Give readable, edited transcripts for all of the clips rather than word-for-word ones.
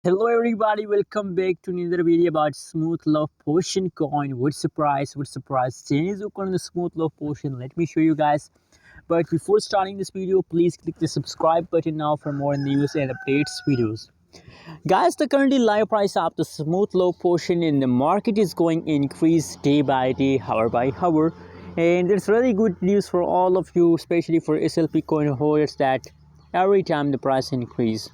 Hello everybody, welcome back to another video about smooth love potion coin. What's the price? Change on the smooth love potion. Let me show you guys. But before starting this video, please click the subscribe button now for more news and updates videos. Guys, the currently live price of the smooth love potion in the market is going increase day by day, hour by hour. And it's really good news for all of you, especially for SLP coin holders, that every time the price increase.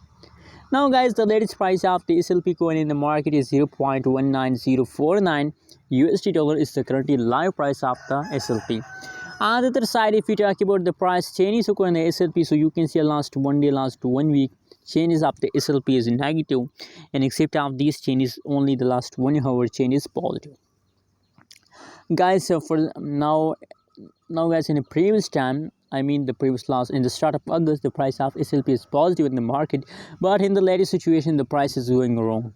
Now guys, the latest price of the SLP coin in the market is 0.19049 USD dollar is the currently live price of the SLP. On the other side, if we talk about the price changes occur in the SLP, so you can see last 1 day, last 1 week, changes of the SLP is negative, and except of these changes, only the last 1 hour change is positive. Guys, so for now guys, in the previous time, in the start of August, the price of SLP is positive in the market, but in the latest situation the price is going wrong.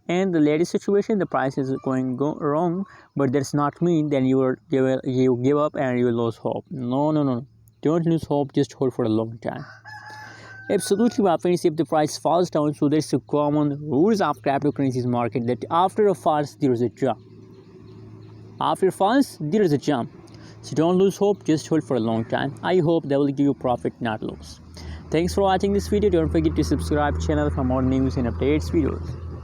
And the latest situation the price is going wrong, but that's not mean then you give up and you lose hope. No, don't lose hope, just hold for a long time. Absolutely, my friends, if the price falls down, so there's a common rules of cryptocurrencies market that after a falls there is a jump. After falls there is a jump. So don't lose hope, just hold for a long time. I hope they will give you profit, not loss. Thanks for watching this video. Don't forget to subscribe channel for more news and updates videos.